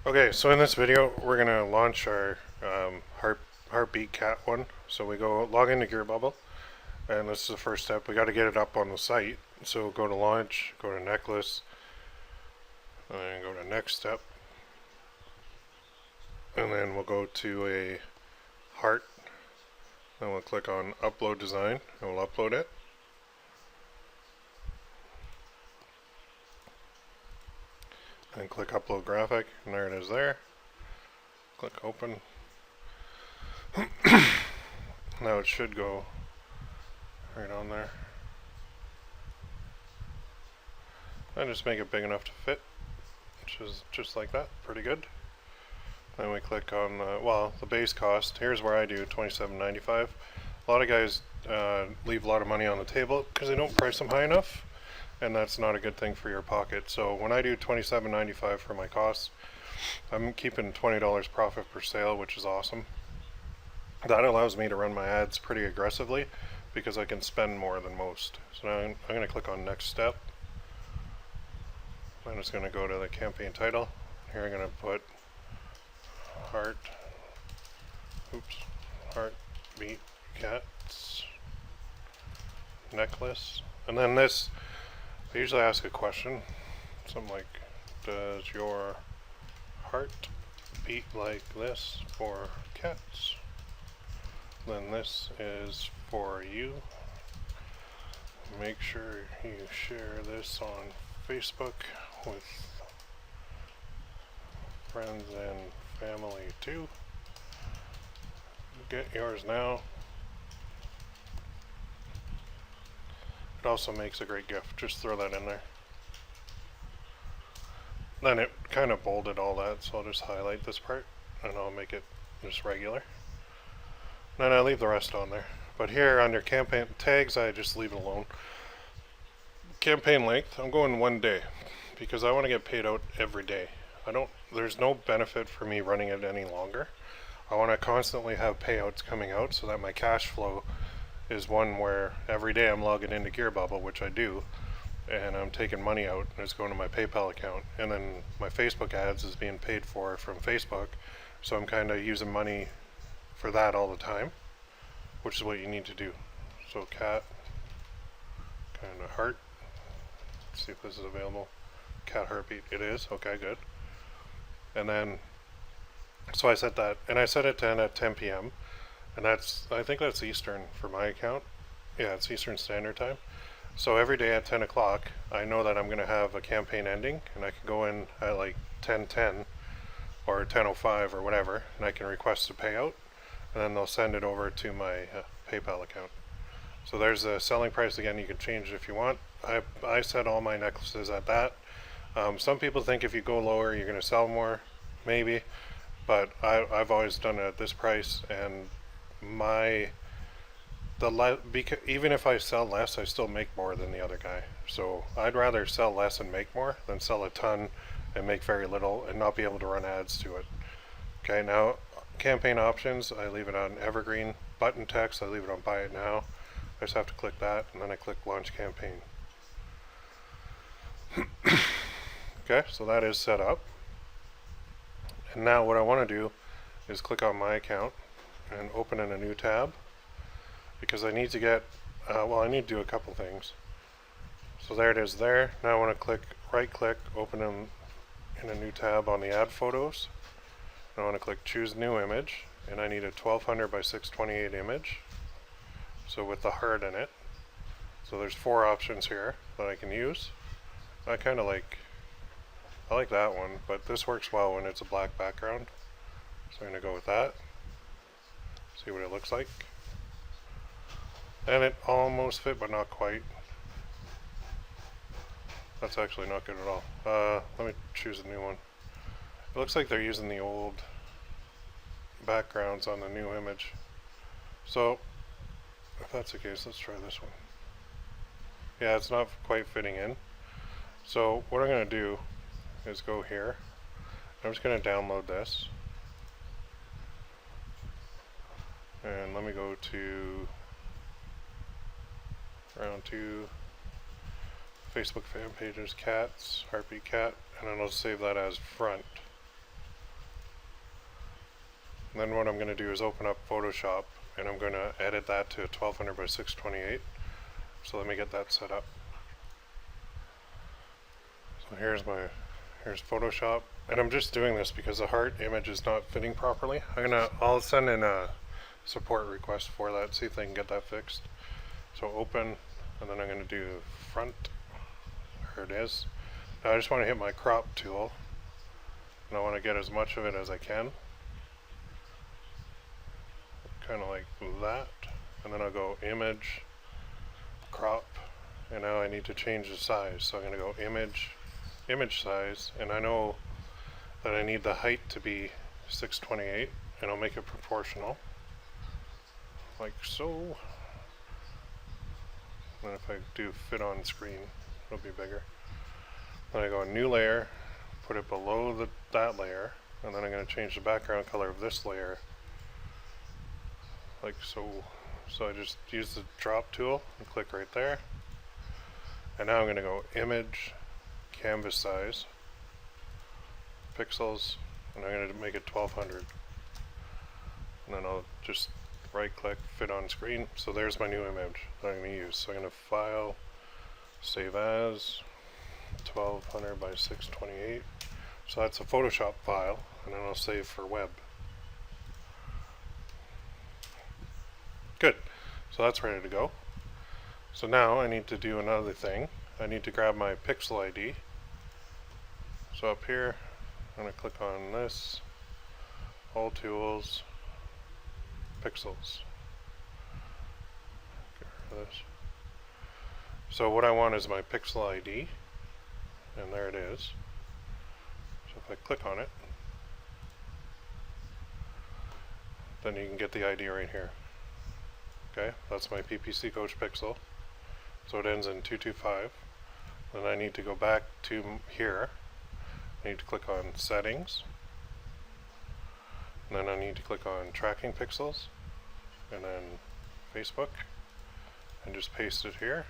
Okay, so in this video, we're gonna launch our heartbeat cat one. So we go log into Gearbubble, and this is the first step. We got to get it up on the site. So go to launch, go to necklace, and go to next step, and then we'll go to a heart. Then we'll click on upload design, and we'll upload it. And click upload graphic, and there it is there. Click open. Now it should go right on there. I just make it big enough to fit, which is just like that, pretty good. Then we click on the base cost. Here's where I do $27.95. A lot of guys leave a lot of money on the table because they don't price them high enough, and that's not a good thing for your pocket. So when I do $27.95 for my costs, I'm keeping $20 profit per sale, which is awesome. That allows me to run my ads pretty aggressively because I can spend more than most. So now I'm going to click on next step. I'm just going to go to the campaign title. Here I'm going to put heartbeat cats necklace. And then this, I usually ask a question, something like, does your heart beat like this for cats? Then this is for you. Make sure you share this on Facebook with friends and family too. Get yours now. It also makes a great gift. Just throw that in there. Then it kind of bolded all that, so I'll just highlight this part and I'll make it just regular. Then I leave the rest on there. But here under campaign tags, I just leave it alone. Campaign length, I'm going 1 day because I want to get paid out every day. There's no benefit for me running it any longer. I want to constantly have payouts coming out so that my cash flow is one where every day I'm logging into Gearbubble, which I do, and I'm taking money out and it's going to my PayPal account, and then my Facebook ads is being paid for from Facebook, so I'm kind of using money for that all the time, which is what you need to do. So cat, kind of heart. Let's see if this is available. Cat heartbeat. It is. Okay, good. And then, so I set that, and I set it to end at 10 p.m. And I think that's Eastern for my account. Yeah, it's Eastern Standard Time. So every day at 10 o'clock, I know that I'm going to have a campaign ending, and I can go in at like 10:10 or 10:05 or whatever, and I can request a payout, and then they'll send it over to my PayPal account. So there's the selling price again. You can change it if you want. I set all my necklaces at that. Some people think if you go lower, you're going to sell more, maybe, but I've always done it at this price, and even if I sell less, I still make more than the other guy. So I'd rather sell less and make more than sell a ton and make very little and not be able to run ads to it. Okay, now campaign options, I leave it on evergreen. Button text, I leave it on buy it now. I just have to click that, and then I click launch campaign. Okay, so that is set up. And now what I want to do is click on my account and open in a new tab, because I need to get, I need to do a couple things. So there it is there. Now I want to right click, open in a new tab on the ad photos. I want to click choose new image, and I need a 1200 by 628 image. So with the heart in it. So there's 4 options here that I can use. I like that one, but this works well when it's a black background. So I'm going to go with that. See what it looks like. And it almost fit, but not quite. That's actually not good at all. Let me choose a new one. It looks like they're using the old backgrounds on the new image. So if that's the case, let's try this one. Yeah, it's not quite fitting in. So what I'm going to do is go here. I'm just going to download this. And let me go to round 2, Facebook fan pages, cats, heartbeat cat, and then I'll save that as front. And then what I'm going to do is open up Photoshop, and I'm going to edit that to 1200 by 628. So let me get that set up. So here's Photoshop, and I'm just doing this because the heart image is not fitting properly. I'll send in a support request for that, see if they can get that fixed. So open, and then I'm going to do front. There it is. Now I just want to hit my crop tool, and I want to get as much of it as I can. Kind of like that. And then I'll go image, crop, and now I need to change the size. So I'm going to go image size, and I know that I need the height to be 628, and I'll make it proportional, like so. And if I do fit on screen, it'll be bigger. Then I go new layer, put it below that layer, and then I'm going to change the background color of this layer, like so. So I just use the drop tool and click right there. And now I'm going to go image, canvas size, pixels, and I'm going to make it 1200. And then I'll just right click, fit on screen. So there's my new image that I'm going to use. So I'm going to file, save as, 1200 by 628. So that's a Photoshop file, and then I'll save for web. Good. So that's ready to go. So now I need to do another thing. I need to grab my pixel ID. So up here, I'm going to click on this, all tools, pixels. Get rid of this. So what I want is my pixel ID, and there it is. So if I click on it, then you can get the ID right here. Okay, that's my PPC Coach pixel. So it ends in 225. Then I need to go back to here. I need to click on settings. And then I need to click on tracking pixels. And then Facebook. And just paste it here.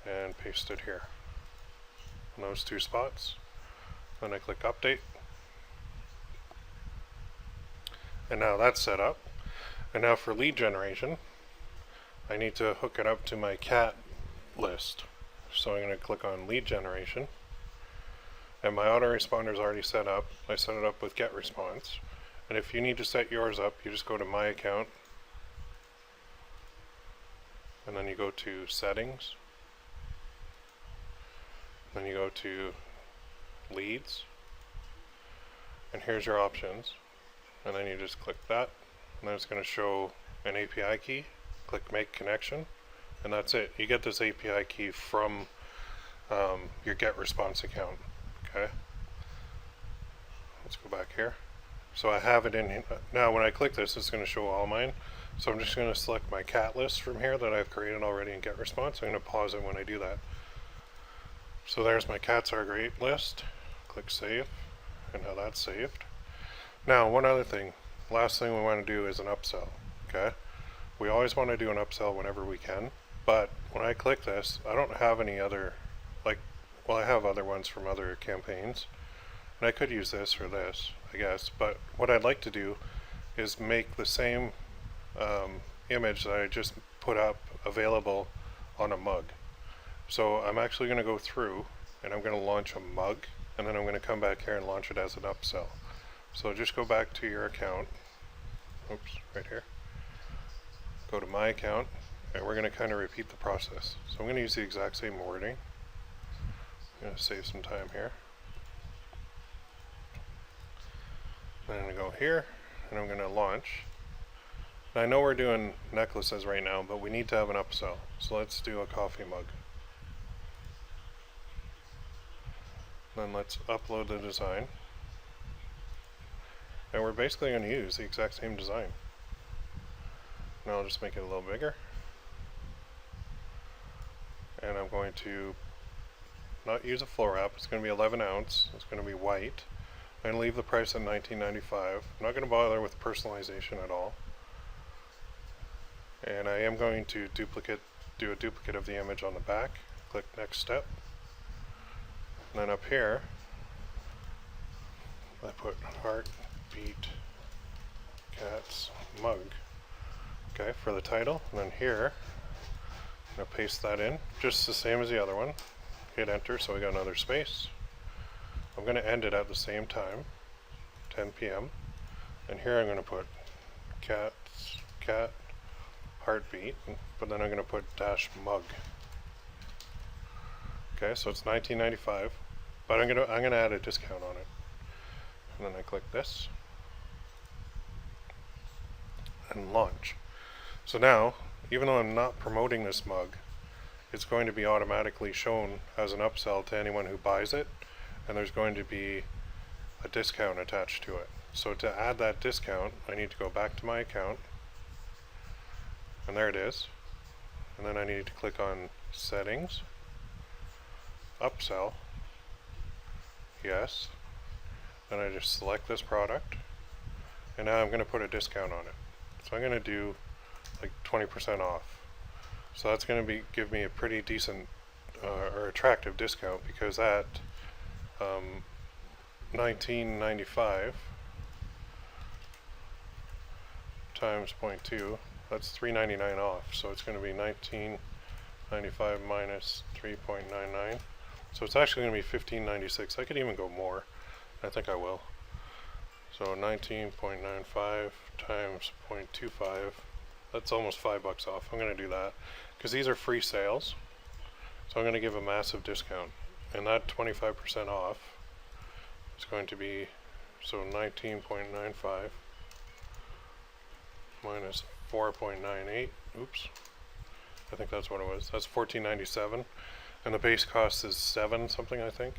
And paste it here. In those two spots. Then I click update. And now that's set up. And now for lead generation, I need to hook it up to my cat list. So I'm going to click on lead generation. And my autoresponder is already set up. I set it up with get response. And if you need to set yours up, you just go to my account. And then you go to settings. Then you go to leads. And here's your options. And then you just click that. And then it's going to show an API key. Click make connection, and that's it. You get this API key from your get response account. Okay, let's go back here. So I have it in here. Now when I click this, it's going to show all mine. So I'm just going to select my cat list from here that I've created already in get response. I'm going to pause it when I do that. So there's my cats are great list. Click save, and now that's saved. Now one other thing. Last thing we want to do is an upsell. Okay, we always want to do an upsell whenever we can, but when I click this, I don't have any other, well, I have other ones from other campaigns, and I could use this or this, I guess, but what I'd like to do is make the same image that I just put up available on a mug. So I'm actually going to go through and I'm going to launch a mug, and then I'm going to come back here and launch it as an upsell. So just go back to your account. Oops, right here. Go to my account, and we're going to kind of repeat the process. So I'm going to use the exact same wording. I'm going to save some time here. Then I'm going to go here, and I'm going to launch. Now I know we're doing necklaces right now, but we need to have an upsell. So let's do a coffee mug. Then let's upload the design. And we're basically going to use the exact same design. Now I'll just make it a little bigger. And I'm going to not use a floor wrap. It's going to be 11 ounce. It's going to be white. I'm going to leave the price at $19.95. I'm not going to bother with personalization at all. And I am going to do a duplicate of the image on the back. Click next step. And then up here, I put heart beat Cat's mug. Okay, for the title, and then here, I'm going to paste that in, just the same as the other one. Hit enter, so we got another space. I'm going to end it at the same time, 10 p.m. And here I'm going to put cat heartbeat, but then I'm going to put dash mug. Okay, so it's $19.95, but I'm gonna add a discount on it. And then I click this and launch. So now, even though I'm not promoting this mug, it's going to be automatically shown as an upsell to anyone who buys it, and there's going to be a discount attached to it. So to add that discount, I need to go back to my account, and there it is. And then I need to click on settings, upsell, yes. Then I just select this product, and now I'm going to put a discount on it. So I'm going to do like 20% off. So that's going to give me a pretty decent or attractive discount, because at $19.95 times 0.2, that's $3.99 off. So it's going to be $19.95 minus 3.99. So it's actually going to be $15.96. I could even go more. I think I will. So 19.95 times 0.25. That's almost $5 off. I'm going to do that because these are free sales. So I'm going to give a massive discount. And that 25% off is going to be, so 19.95 minus 4.98. Oops. I think that's what it was. That's $14.97. And the base cost is 7 something, I think.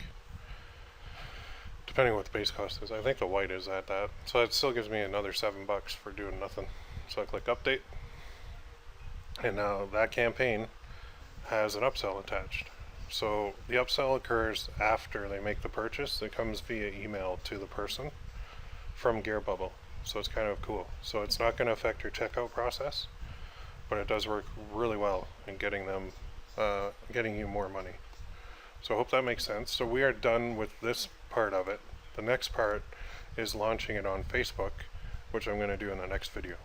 Depending on what the base cost is. I think the white is at that. So it still gives me another $7 for doing nothing. So I click update. And now that campaign has an upsell attached. So the upsell occurs after they make the purchase. It comes via email to the person from Gearbubble. So it's kind of cool. So it's not going to affect your checkout process, but it does work really well in getting you more money. So I hope that makes sense. So we are done with this part of it. The next part is launching it on Facebook, which I'm going to do in the next video.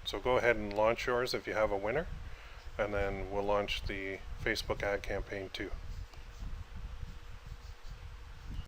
So go ahead and launch yours if you have a winner, and then we'll launch the Facebook ad campaign too.